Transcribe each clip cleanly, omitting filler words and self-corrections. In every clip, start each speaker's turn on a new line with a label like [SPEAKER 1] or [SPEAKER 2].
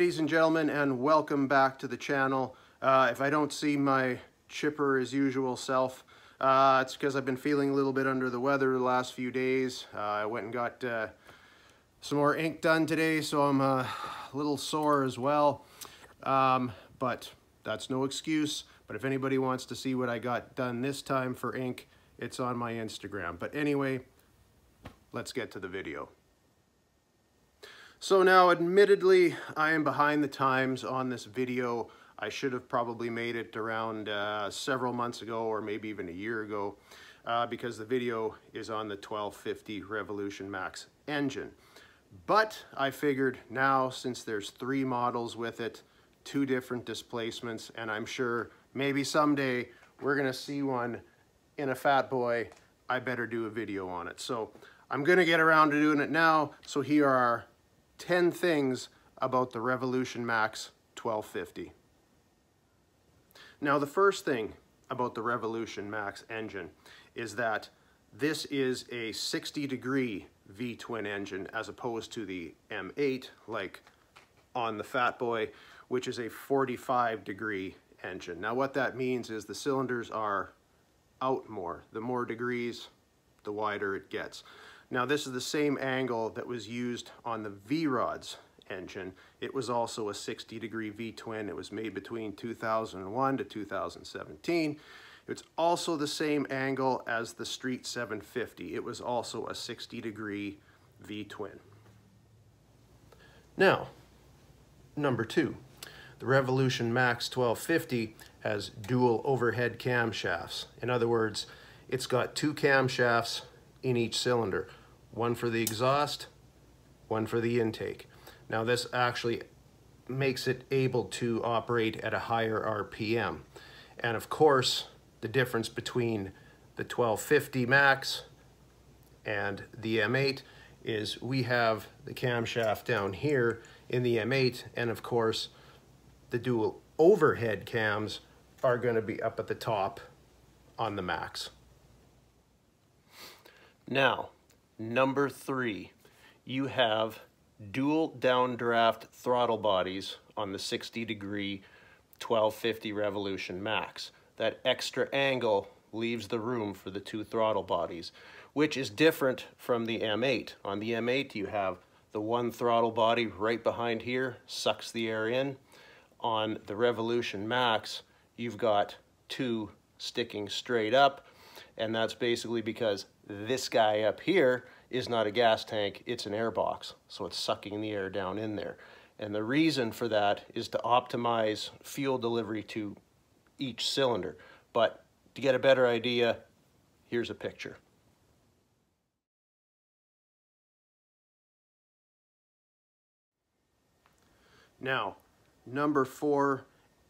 [SPEAKER 1] ladies and gentlemen, and welcome back to the channel. If I don't see my chipper as usual self, it's because I've been feeling a little bit under the weather the last few days. I went and got some more ink done today, so I'm a little sore as well. But that's no excuse. But if anybody wants to see what I got done this time for ink, it's on my Instagram. But anyway, let's get to the video. So now, admittedly, I am behind the times on this video. I should have probably made it around several months ago, or maybe even a year ago, because the video is on the 1250 Revolution Max engine. But I figured now, since there's 3 models with it, 2 different displacements, and I'm sure maybe someday we're gonna see one in a Fat Boy, I better do a video on it. So I'm gonna get around to doing it now. So here are 10 things about the Revolution Max 1250. Now, the first thing about the Revolution Max engine is that this is a 60-degree V-twin engine as opposed to the M8 like on the Fat Boy, which is a 45-degree engine. Now, what that means is the cylinders are out more. The more degrees, the wider it gets. Now, this is the same angle that was used on the V-Rod's engine. It was also a 60-degree V-twin. It was made between 2001 to 2017. It's also the same angle as the Street 750. It was also a 60-degree V-twin. Now, number 2. The Revolution Max 1250 has dual overhead camshafts. In other words, it's got 2 camshafts in each cylinder. One for the exhaust, one for the intake. Now, this actually makes it able to operate at a higher RPM. And of course, the difference between the 1250 Max and the M8 is we have the camshaft down here in the M8, and of course, the dual overhead cams are going to be up at the top on the Max. Now, number 3, you have dual downdraft throttle bodies on the 60-degree 1250 Revolution Max. That extra angle leaves the room for the 2 throttle bodies, which is different from the M8. On the M8, you have the 1 throttle body right behind here, sucks the air in. On the Revolution Max, you've got 2 sticking straight up, and that's basically because this guy up here is not a gas tank, it's an air box, so it's sucking the air down in there. And the reason for that is to optimize fuel delivery to each cylinder. But to get a better idea, here's a picture. Now, number 4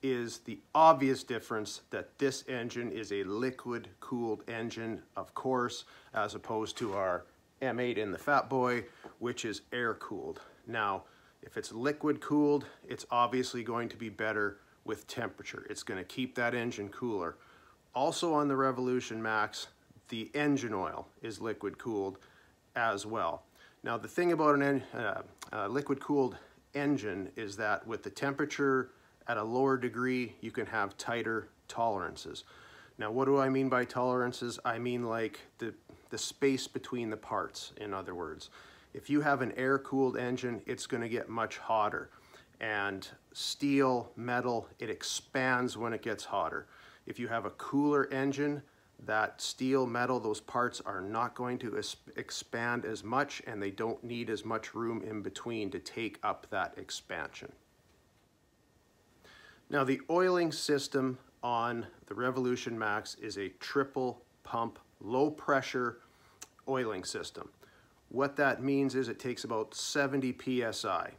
[SPEAKER 1] is the obvious difference that this engine is a liquid-cooled engine, of course, as opposed to our M8 in the Fat Boy, which is air-cooled. Now, if it's liquid-cooled, it's obviously going to be better with temperature. It's going to keep that engine cooler. Also on the Revolution Max, the engine oil is liquid-cooled as well. Now, the thing about a liquid-cooled engine is that with the temperature at a lower degree, you can have tighter tolerances. Now, what do I mean by tolerances? I mean like the space between the parts, in other words. If you have an air-cooled engine, it's going to get much hotter. And steel, metal, it expands when it gets hotter. If you have a cooler engine, that steel, metal, those parts are not going to expand as much, and they don't need as much room in between to take up that expansion. Now, the oiling system on the Revolution Max is a triple pump, low pressure oiling system. What that means is it takes about 70 PSI.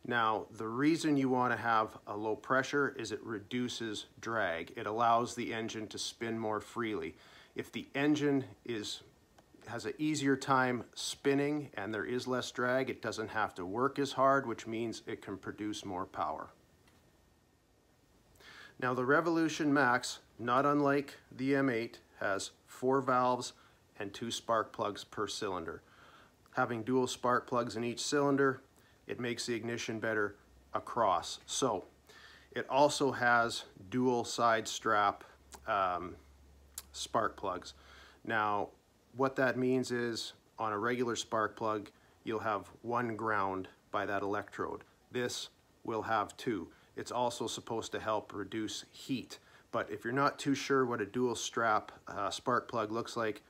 [SPEAKER 1] Now, the reason you want to have a low pressure is it reduces drag. It allows the engine to spin more freely. If the engine has an easier time spinning and there is less drag, it doesn't have to work as hard, which means it can produce more power. Now, the Revolution Max, not unlike the M8, has 4 valves and 2 spark plugs per cylinder. Having dual spark plugs in each cylinder, it makes the ignition better across. So it also has dual side strap spark plugs. Now, what that means is on a regular spark plug, you'll have one ground by that electrode. This will have two. It's also supposed to help reduce heat. But if you're not too sure what a dual strap spark plug looks like,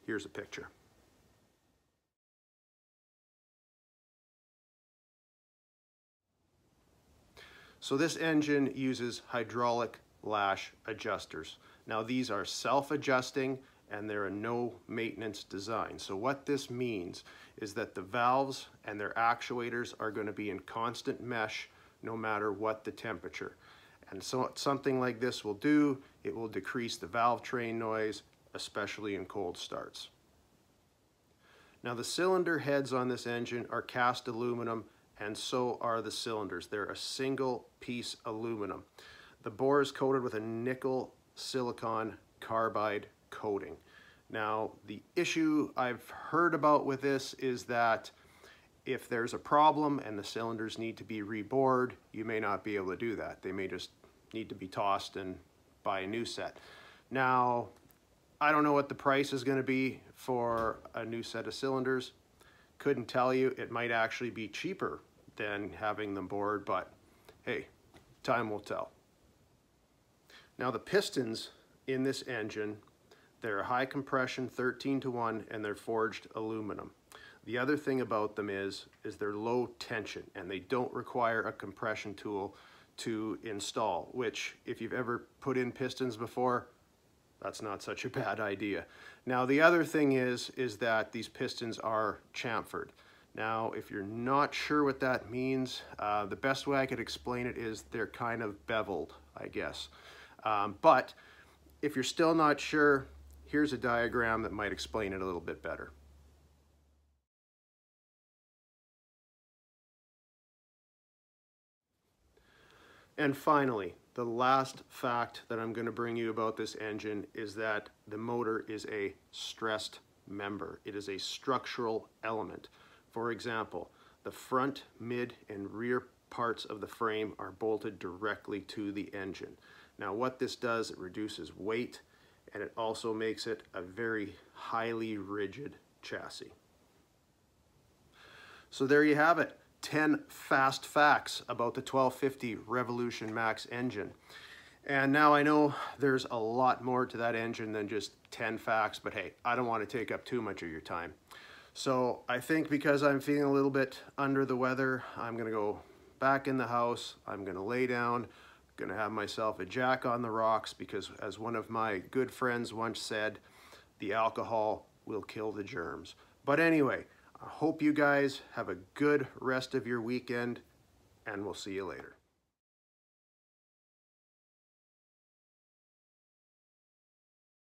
[SPEAKER 1] here's a picture. So this engine uses hydraulic lash adjusters. Now these are self-adjusting and they're a no maintenance design. So what this means is that the valves and their actuators are going to be in constant mesh no matter what the temperature. And so something like this will do, it will decrease the valve train noise, especially in cold starts. Now the cylinder heads on this engine are cast aluminum, and so are the cylinders. They're a single piece aluminum. The bore is coated with a nickel silicon carbide coating. Now the issue I've heard about with this is that if there's a problem and the cylinders need to be rebored, you may not be able to do that. They may just need to be tossed and buy a new set. Now, I don't know what the price is going to be for a new set of cylinders. Couldn't tell you. It might actually be cheaper than having them bored, but hey, time will tell. Now the pistons in this engine, they're high compression 13-to-1 and they're forged aluminum. The other thing about them is they're low tension and they don't require a compression tool to install, which if you've ever put in pistons before, that's not such a bad idea. Now the other thing is that these pistons are chamfered. Now if you're not sure what that means, the best way I could explain it is they're kind of beveled, I guess. But if you're still not sure, here's a diagram that might explain it a little bit better. And finally, the last fact that I'm going to bring you about this engine is that the motor is a stressed member. It is a structural element. For example, the front, mid, and rear parts of the frame are bolted directly to the engine. Now what this does, it reduces weight and it also makes it a very highly rigid chassis. So there you have it. 10 fast facts about the 1250 Revolution Max engine. And now I know there's a lot more to that engine than just 10 facts, but hey, I don't want to take up too much of your time. So I think because I'm feeling a little bit under the weather, I'm gonna go back in the house, I'm gonna lay down, gonna have myself a Jack on the rocks because as one of my good friends once said, the alcohol will kill the germs. But anyway, I hope you guys have a good rest of your weekend, and we'll see you later.